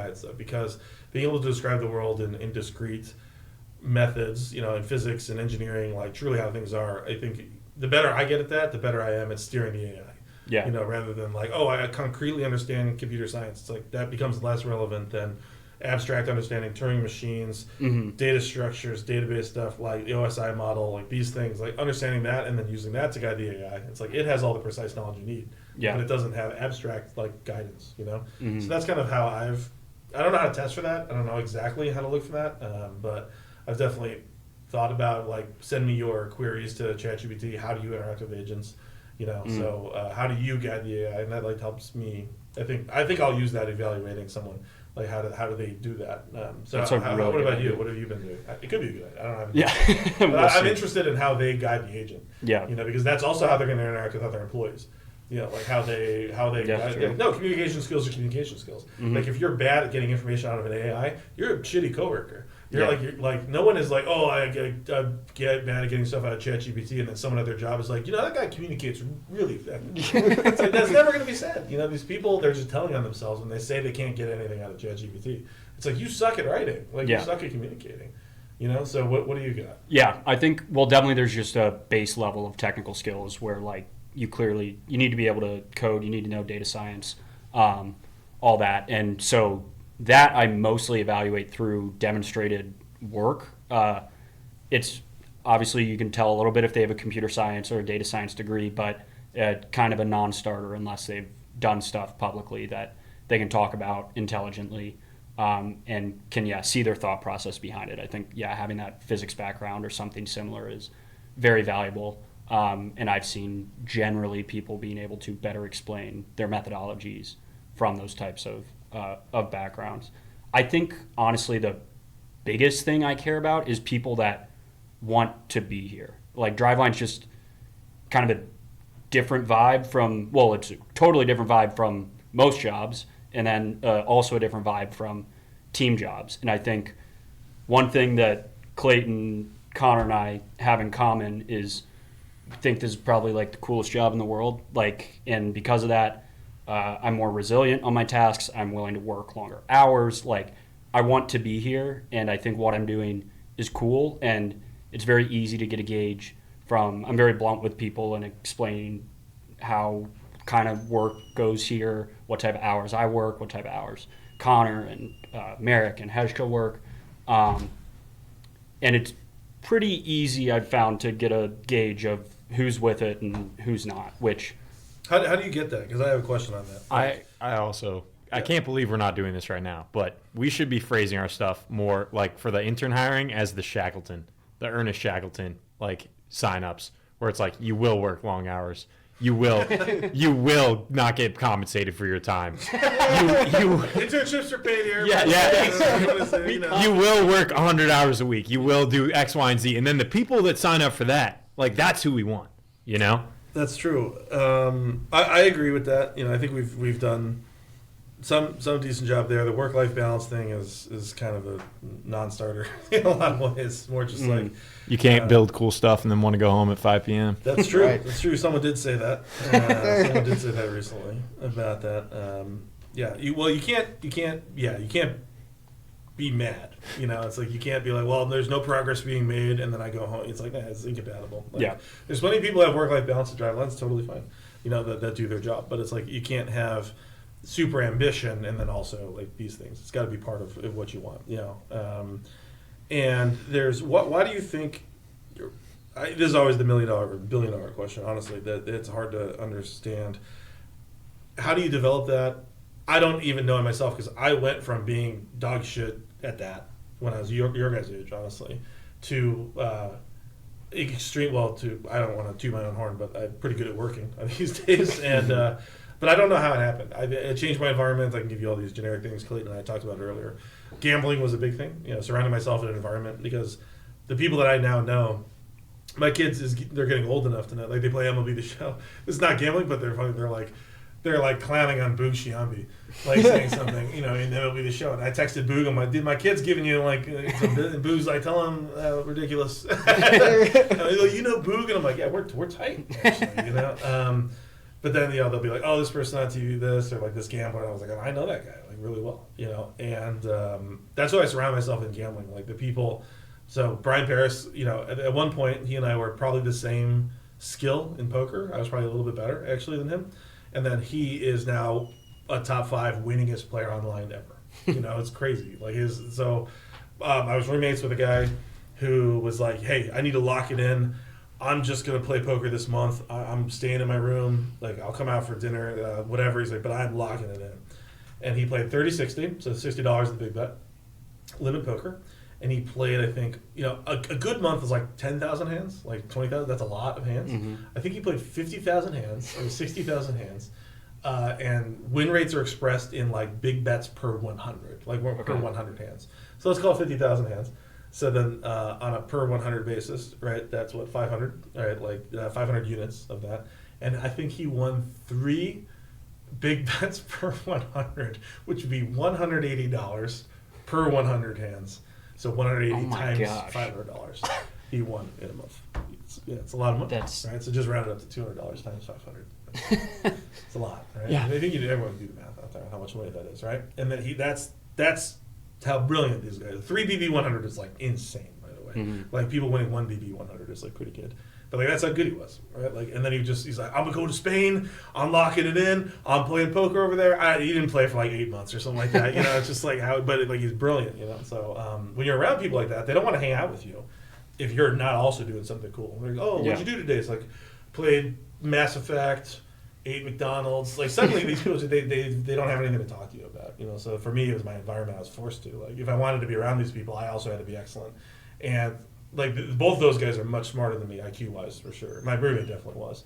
and stuff, because being able to describe the world in discrete methods, in physics and engineering, like truly how things are. I think the better I get at that, the better I am at steering the AI. Yeah. Rather than like, I concretely understand computer science. It's like that becomes less relevant than abstract understanding, Turing machines, data structures, database stuff, like the OSI model, like these things, like understanding that and then using that to guide the AI. It's like it has all the precise knowledge you need, but it doesn't have abstract like guidance, So that's kind of how I don't know how to test for that. I don't know exactly how to look for that, but I've definitely thought about like send me your queries to ChatGPT. How do you interact with agents? So how do you guide the AI? And that like helps me. I think I'll use that evaluating someone. Like how do they do that? What about you? What have you been doing? It could be a good idea. I don't know. But I'm interested in how they guide the agent. Yeah. Because that's also how they're going to interact with other employees. Like how they guide. No, communication skills are communication skills. Like if you're bad at getting information out of an AI, you're a shitty coworker. You're like no one is like, I get bad at getting stuff out of ChatGPT, and then someone at their job is like, that guy communicates really effectively. It's like that's never going to be said. These people, they're just telling on themselves when they say they can't get anything out of ChatGPT. It's like you suck at writing, you suck at communicating. So what do you got? Yeah, I think definitely there's just a base level of technical skills where like you need to be able to code, you need to know data science, all that, and so. That I mostly evaluate through demonstrated work. It's obviously you can tell a little bit if they have a computer science or a data science degree, but kind of a non-starter unless they've done stuff publicly that they can talk about intelligently and can see their thought process behind it. I think having that physics background or something similar is very valuable. And I've seen generally people being able to better explain their methodologies from those types of backgrounds. I think honestly the biggest thing I care about is people that want to be here. Like Driveline's just kind of a different vibe from, well, it's a totally different vibe from most jobs, and then also a different vibe from team jobs. And I think one thing that Clayton, Connor, and I have in common is I think this is probably like the coolest job in the world. Like, and because of that, I'm more resilient on my tasks. I'm willing to work longer hours. Like, I want to be here, and I think what I'm doing is cool, and it's very easy to get a gauge from. I'm very blunt with people and explaining how kind of work goes here, what type of hours I work, what type of hours Connor and Merrick and Heshka work. And it's pretty easy, I've found, to get a gauge of who's with it and who's not, which... How do you get that? Because I have a question on that. I can't believe we're not doing this right now, but we should be phrasing our stuff more like for the intern hiring as the Shackleton, the Ernest Shackleton, like signups, where it's like you will work long hours. You will not get compensated for your time. Internships are paid here. Yeah. You will work 100 hours a week. You will do X, Y, and Z. And then the people that sign up for that, like, that's who we want, you know? That's true. I agree with that. I think we've done some decent job there. The work-life balance thing is kind of a non-starter in a lot of ways. It's more just like you can't build cool stuff and then want to go home at 5 p.m. That's true. Right. That's true. Someone did say that. Someone did say that recently about that. You can't be mad. It's like you can't be like, well, there's no progress being made, and then I go home. It's like, it's incompatible. Like, there's plenty of people that have work-life balance at Driveline. It's totally fine. That do their job. But it's like you can't have super ambition and then also like these things. It's got to be part of what you want. And there's why do you think? This is always the $1 million or $1 billion question. Honestly, that it's hard to understand. How do you develop that? I don't even know it myself because I went from being dog shit at that when I was your guys' age, honestly, to extreme. Well, I don't want to toot my own horn, but I'm pretty good at working these days, and but I don't know how it happened. I changed my environment. I can give you all these generic things Clayton and I talked about earlier. Gambling was a big thing. Surrounding myself in an environment because the people that I now know. My kids they're getting old enough to know, like they play MLB The Show. It's not gambling, but they're funny. They're like clowning on Boog Shiambi, like saying something, in MLB The Show. And I texted Boog, I'm like, "Did my kid's giving you like some?" And Boog's like, "Tell him ridiculous." And he's like, Boog, and I'm like, "Yeah, we're tight, actually, But then they'll be like, "Oh, this person on TV, this or like this gambler." And I was like, "I know that guy like really well, And that's why I surround myself in gambling, like the people. So Brian Paris, at one point he and I were probably the same skill in poker. I was probably a little bit better actually than him, and then he is now a top 5 winningest player online ever. It's crazy. Like I was roommates with a guy who was like, "Hey, I need to lock it in. I'm just gonna play poker this month. I'm staying in my room. Like I'll come out for dinner, whatever." He's like, "But I'm locking it in." And he played 30-60, so $60 the big bet, limit poker. And he played, I think, a good month is like 10,000 hands, like 20,000. That's a lot of hands. Mm-hmm. I think he played 50,000 hands or 60,000 hands, and win rates are expressed in like big bets per 100, like per 100 hands. So let's call it 50,000 hands. So then on a per 100 basis, right? That's what 500, right? Like 500 units of that. And I think he won 3 big bets per 100, which would be $180 per 100 hands. So 180 times $500 he won in a month. It's a lot of money. Right? So just round it up to $200 times 500. It's a lot, right? Yeah. I think everyone can do the math out there, how much money that is, right? And then that's how brilliant these guys are. 3 BB 100 is like insane, by the way. Mm-hmm. Like people winning 1 BB 100 is like pretty good. But like that's how good he was, right? Like, and then he's like, "I'm gonna go to Spain. I'm locking it in. I'm playing poker over there." He didn't play for like 8 months or something like that. It's just like how, but like he's brilliant, So when you're around people like that, they don't want to hang out with you if you're not also doing something cool. They're like, "Oh, what'd you do today?" It's like played Mass Effect, ate McDonald's. Like suddenly these people they don't have anything to talk to you about, So for me, it was my environment. I was forced to. Like if I wanted to be around these people, I also had to be excellent, and. Like both of those guys are much smarter than me, IQ wise for sure. My roommate definitely was.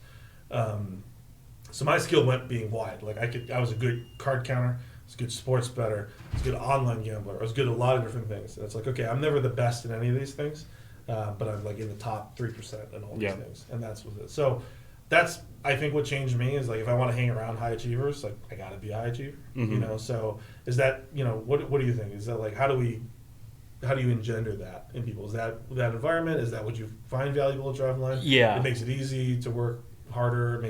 So my skill went being wide. Like I was a good card counter, I was a good sports bettor, I was a good online gambler, I was good at a lot of different things. And it's like, okay, I'm never the best in any of these things, but I'm like in the top 3% in all these things, and that's what it is. So that's I think what changed me is like if I want to hang around high achievers, like I gotta be a high achiever. You know, so is that what do you think? Is that like how do you engender that in people? Is that environment? Is that what you find valuable at Driveline? Yeah, it makes it easy to work harder. It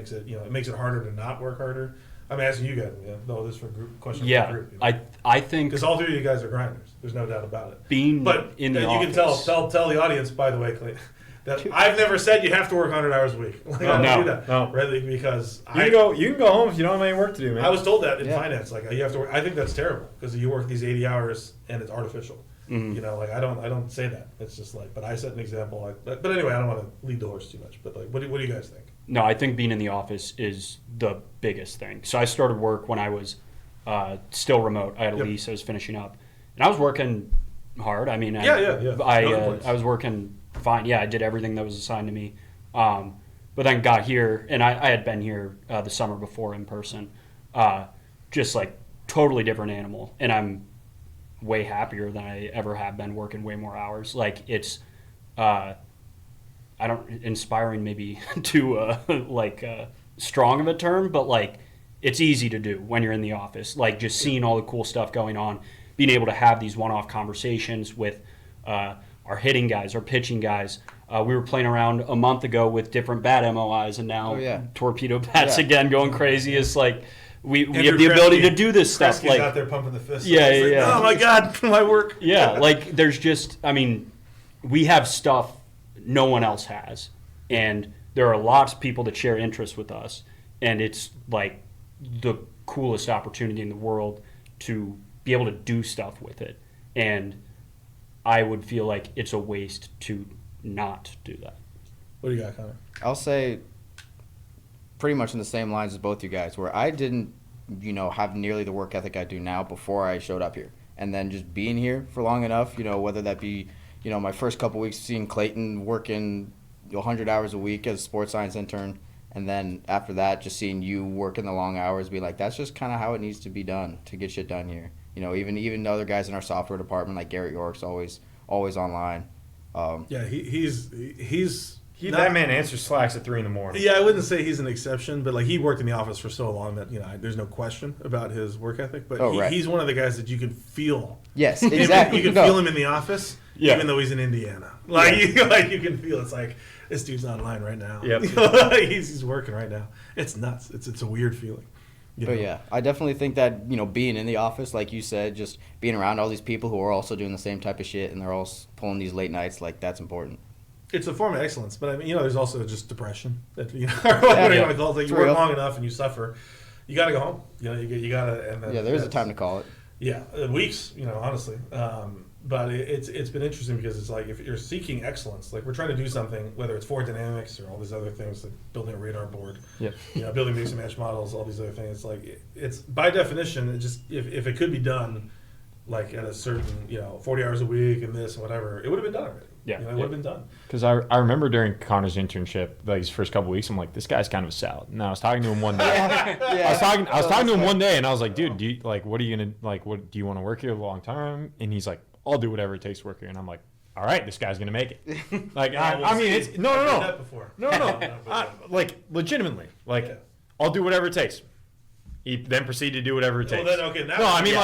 makes it harder to not work harder. I'm asking you guys, though this for group question. Yeah, for group, I think because all three of you guys are grinders. There's no doubt about it. But in the office, you can tell the audience, by the way, Clayton, that I've never said you have to work 100 hours a week. Like, I don't do that. No. Really, because you can go home if you don't have any work to do, man. I was told that in finance, like you have to work. I think that's terrible because you work these 80 hours and it's artificial. Like I don't say that. It's just like, but I set an example. But anyway, I don't want to lead the horse too much. But like, what do you guys think? No, I think being in the office is the biggest thing. So I started work when I was still remote. I had a lease. I was finishing up, and I was working hard. I mean, I was working fine. Yeah, I did everything that was assigned to me. But then got here, and I had been here the summer before in person. Just like totally different animal, and I'm way happier than I ever have been working way more hours. Like it's inspiring maybe too strong of a term, but like it's easy to do when you're in the office. Like just seeing all the cool stuff going on, being able to have these one-off conversations with our hitting guys, our pitching guys. We were playing around a month ago with different bat MOIs, and now torpedo bats again going crazy. It's like we have the ability to do this stuff. Like out there pumping the fist. Yeah. Oh my God, my work. Yeah, like there's just, I mean, we have stuff no one else has, and there are lots of people that share interests with us, and it's like the coolest opportunity in the world to be able to do stuff with it, and I would feel like it's a waste to not do that. What do you got, Connor? I'll say pretty much in the same lines as both you guys, where I didn't, have nearly the work ethic I do now before I showed up here. And then just being here for long enough, whether that be, my first couple weeks seeing Clayton working 100 hours a week as a sports science intern, and then after that, just seeing you working the long hours, be like, that's just kind of how it needs to be done to get shit done here. Even other guys in our software department, like Garrett York's always online. That man answers Slacks at 3 a.m. Yeah, I wouldn't say he's an exception, but like he worked in the office for so long that there's no question about his work ethic. But he's one of the guys that you can feel. Yes, exactly. You can feel him in the office, even though he's in Indiana. Like you can feel it's like this dude's online right now. Yep. he's working right now. It's nuts. It's a weird feeling. But yeah, I definitely think that being in the office, like you said, just being around all these people who are also doing the same type of shit and they're all pulling these late nights, like that's important. It's a form of excellence, but I mean, there's also just depression. That you want to call it. Like you work long enough and you suffer, you got to go home. You got to. And then, there is a time to call it. Yeah, weeks. Honestly, but it's been interesting because it's like if you're seeking excellence, like we're trying to do something, whether it's forward dynamics or all these other things, like building a radar board, building mix and match models, all these other things. It's like it's by definition, it just if it could be done, like at a certain 40 hours a week and this and whatever, it would have been done already. Yeah, it would have been done. Because I remember during Connor's internship, like his first couple weeks, I'm like, this guy's kind of a salad. And I was talking to him one day. I was talking to him one day, and I was like, dude, what are you gonna like? What do you want to work here a long time? And he's like, I'll do whatever it takes to work here. And I'm like, all right, this guy's gonna make it. Like, I mean, it's no. Like legitimately, like I'll do whatever it takes. He then proceeded to do whatever it takes. Well, then, okay, now no, I mean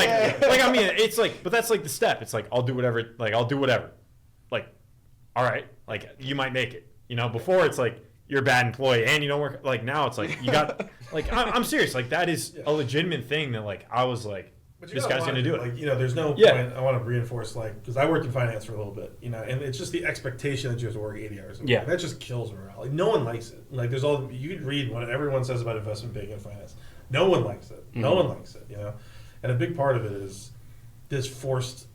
it's like, but that's like the step. It's like I'll do whatever. Like I'll do whatever. Like, all right, like you might make it. Before it's like you're a bad employee and you don't work. Like now it's like you got. Like I'm serious. Like that is a legitimate thing that like I was like. This guy's going to do it. Like, there's no point. I want to reinforce, because I worked in finance for a little bit, and it's just the expectation that you have to work 80 hours a week. Yeah. That just kills morale. Like, no one likes it. Like, you can read what everyone says about investment banking and finance. No one likes it. No one likes it, And a big part of it is this forced,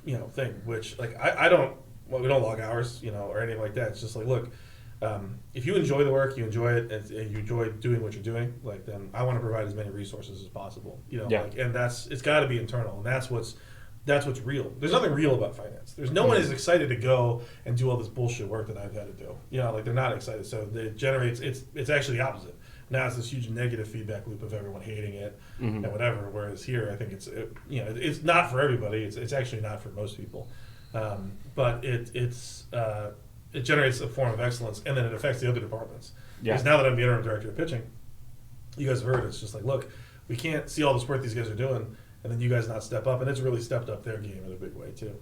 thing, which, like, we don't log hours, or anything like that. It's just like, look, if you enjoy the work, you enjoy it, and you enjoy doing what you're doing, like then I want to provide as many resources as possible. And it's got to be internal, and that's what's real. There's nothing real about finance. There's no one is excited to go and do all this bullshit work that I've had to do. Like they're not excited. So it generates. It's actually the opposite. Now it's this huge negative feedback loop of everyone hating it and whatever. Whereas here, I think it's not for everybody. It's actually not for most people. But it's it generates a form of excellence, and then it affects the other departments. Yeah. Because now that I'm the interim director of pitching, you guys have heard it's just like, look, we can't see all the work these guys are doing, and then you guys not step up, and it's really stepped up their game in a big way too.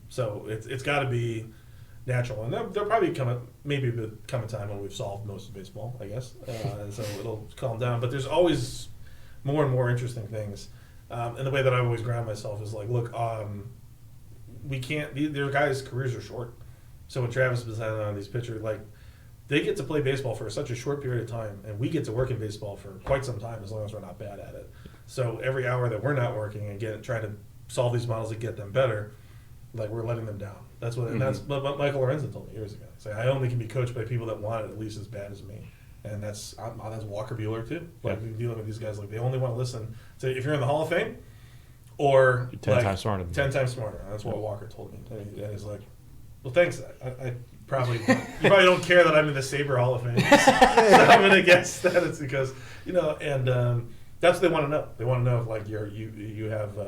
So it's got to be natural, and there'll probably come a time when we've solved most of baseball, I guess, and so it'll calm down. But there's always more and more interesting things, and the way that I always ground myself is like, look, we can't. Their guys' careers are short, so when Travis is on these pitchers, like, they get to play baseball for such a short period of time, and we get to work in baseball for quite some time as long as we're not bad at it. So every hour that we're not working and trying to solve these models to get them better, like, we're letting them down. That's what that's what Michael Lorenzen told me years ago. He's like, I only can be coached by people that want it at least as bad as me, and that's Walker Buehler too. Like, dealing with these guys, like, they only want to listen to if you're in the Hall of Fame or 10 times smarter. 10 times smarter. That's what Walker told me, and he's like, well, thanks. I probably you probably don't care that I'm in the Sabre Hall of Fame. So I'm gonna guess that it's because and that's what they want to know. They want to know if, like, you have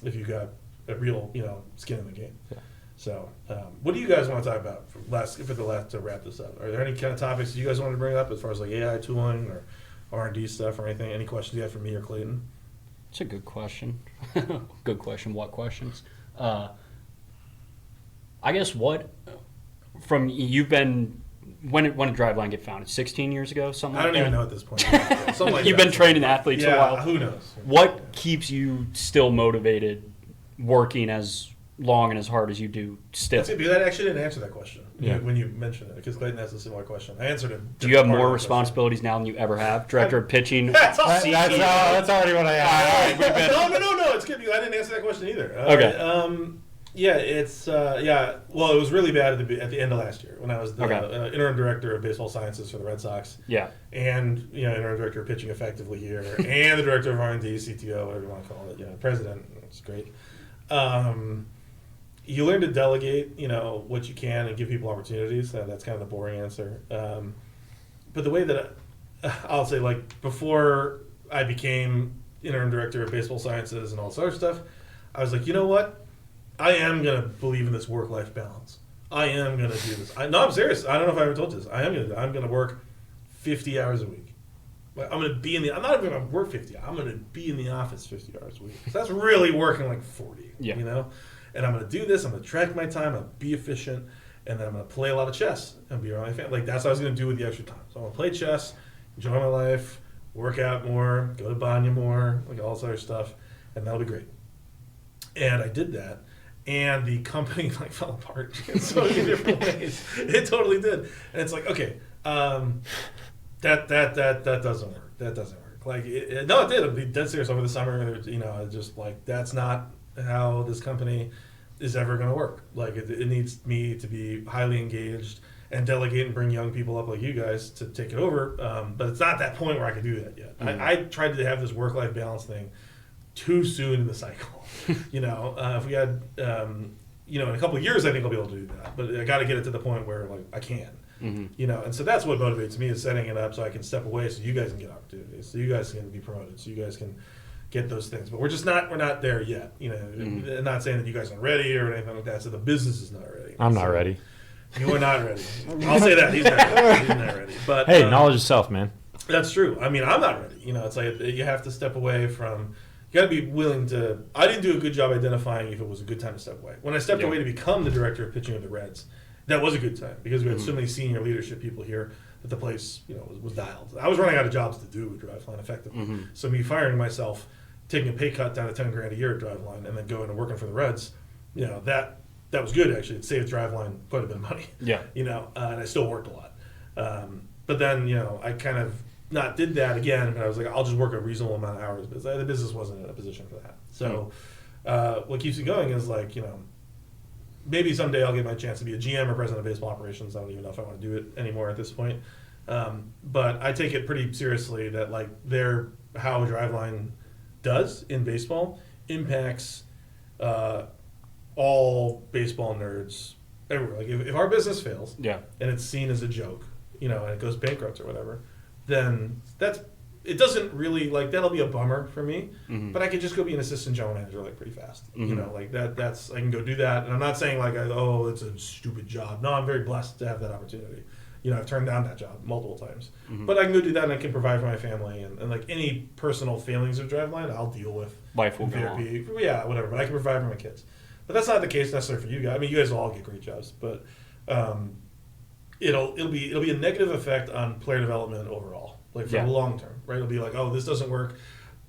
if you got a real skin in the game. Yeah. So what do you guys want to talk about to wrap this up? Are there any kind of topics you guys want to bring up as far as like AI tooling or R&D stuff or anything? Any questions you have for me or Clayton? It's a good question. Good question. What questions? I guess you've been when did Driveline get founded? 16 years ago, something like that? I don't even know at this point. Something like You've been training athletes a while. Who knows? What keeps you still motivated, working as long and as hard as you do still? That's it. I actually didn't answer that question when you mentioned it, because Clayton asked a similar question. I answered it. Do you have more responsibilities now than you ever have? Director of pitching? That's already what I asked. No, it's good. I didn't answer that question either. Okay. It's well, it was really bad at the end of last year when I was the interim director of baseball sciences for the Red Sox. Yeah. And interim director of pitching effectively here, and the director of R&D, CTO, whatever you want to call it, president. It's great. You learn to delegate, what you can and give people opportunities. That's kind of the boring answer. But the way that I'll say, like, before I became interim director of baseball sciences and all this other stuff, I was like, you know what? I am going to believe in this work-life balance. I am going to do this. I'm serious. I don't know if I ever told you this. I'm going to work 50 hours a week. I'm going to be I'm not even going to work 50 hours. I'm going to be in the office 50 hours a week. So that's really working like 40, And I'm going to do this. I'm going to track my time. I'm going to be efficient. And then I'm going to play a lot of chess and be around my family. Like, that's what I was going to do with the extra time. So I'm going to play chess, enjoy my life, work out more, go to Banya more, like all this other stuff. And that'll be great. And I did that. And the company fell apart in so many different ways. It totally did. And it's like, okay, that doesn't work. That doesn't work. Like, it did. I'll be dead serious over the summer. Just like, that's not how this company is ever going to work. Like, it needs me to be highly engaged and delegate and bring young people up like you guys to take it over. But it's not that point where I can do that yet. Mm-hmm. I tried to have this work-life balance thing too soon in the cycle. If we had, in a couple of years, I think I'll be able to do that. But I got to get it to the point where, like, I can. Mm-hmm. And so that's what motivates me, is setting it up so I can step away, so you guys can get opportunities, so you guys can be promoted, so you guys can get those things. But we're not there yet. Mm-hmm. I'm not saying that you guys aren't ready or anything like that. So the business is not ready. I'm not ready. You are not ready. I'll say that. He's not ready. He's not ready. But hey, knowledge is self, man. That's true. I mean, I'm not ready. It's like you have to step away from. You got to be willing to. I didn't do a good job identifying if it was a good time to step away. When I stepped away to become the director of pitching of the Reds, that was a good time, because we had so many senior leadership people here that the place, was dialed. I was running out of jobs to do with Driveline effectively. Mm-hmm. So me firing myself, taking a pay cut down to $10,000 a year at Driveline, and then going and working for the Reds, that was good actually. It saved Driveline quite a bit of money. Yeah. And I still worked a lot. But then I kind of not did that again, but I was like, I'll just work a reasonable amount of hours, because the business wasn't in a position for that. So what keeps me going is, like, maybe someday I'll get my chance to be a GM or president of baseball operations. I don't even know if I want to do it anymore at this point. But I take it pretty seriously that, like, how Driveline does in baseball impacts all baseball nerds everywhere. Like, if our business fails, and it's seen as a joke, and it goes bankrupt or whatever, then that's it doesn't really like that'll be a bummer for me, but I can just go be an assistant general manager like pretty fast. You know, like that's I can go do that, and I'm not saying like it's a stupid job. No, I'm very blessed to have that opportunity. You know, I've turned down that job multiple times, but I can go do that, and I can provide for my family, and like any personal failings of Driveline, I'll deal with. Life will go on. Yeah, whatever. But I can provide for my kids. But that's not the case necessarily for you guys. I mean, you guys will all get great jobs, but it'll be a negative effect on player development overall, like for the long term, right? It'll be like, oh, this doesn't work.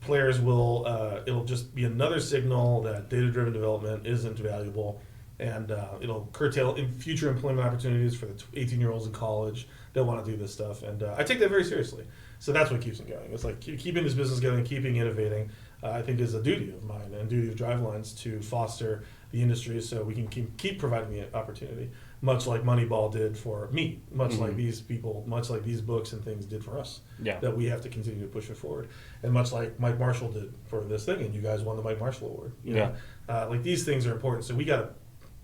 Players will. It'll just be another signal that data-driven development isn't valuable. And it'll curtail in future employment opportunities for the 18-year-olds in college that want to do this stuff. And I take that very seriously. So that's what keeps me going. It's like keeping this business going, keeping innovating, I think is a duty of mine and duty of Driveline's to foster the industry so we can keep providing the opportunity, much like Moneyball did for me, much like these people, much like these books and things did for us, that we have to continue to push it forward. And much like Mike Marshall did for this thing, and you guys won the Mike Marshall Award. You know? Like these things are important. So we got to,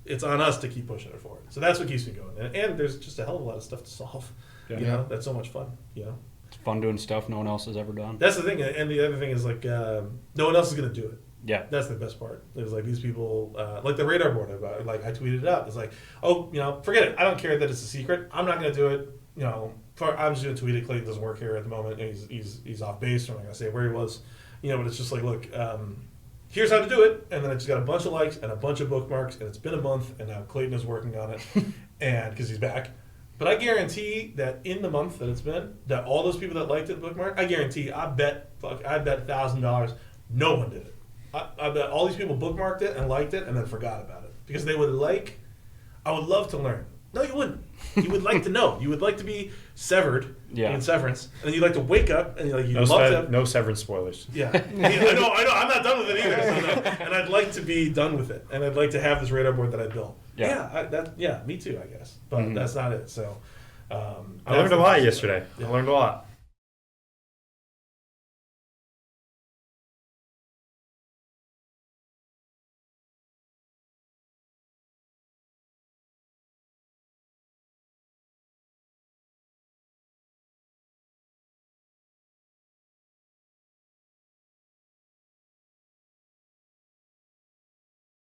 it's on us to keep pushing it forward. So that's what keeps me going. And there's just a hell of a lot of stuff to solve. You know, that's so much fun. You know, it's fun doing stuff no one else has ever done. That's the thing. And the other thing is like no one else is going to do it. Yeah, that's the best part. There's like these people, like the radar board. Like I tweeted it out. It's like, oh, you know, forget it. I don't care that it's a secret. I'm not going to do it. You know, I'm just going to tweet it. Clayton doesn't work here at the moment. And he's off base. So I'm not going to say where he was. You know, but it's just like, look. Here's how to do it, and then it's got a bunch of likes and a bunch of bookmarks, and it's been a month, and now Clayton is working on it, and because he's back. But I guarantee that in the month that it's been, that all those people that liked it bookmark, I guarantee, I bet $1,000, no one did it. I bet all these people bookmarked it and liked it, and then forgot about it because they would like. I would love to learn. No, you wouldn't. You would like to know. You would like to be severed in Severance, and you'd like to wake up and you'd love to. No Severance spoilers. Yeah. I know. I'm not done with it either. So and I'd like to be done with it, and I'd like to have this radar board that I built. Me too, I guess. But that's not it. So I learned a lot yesterday. I learned a lot.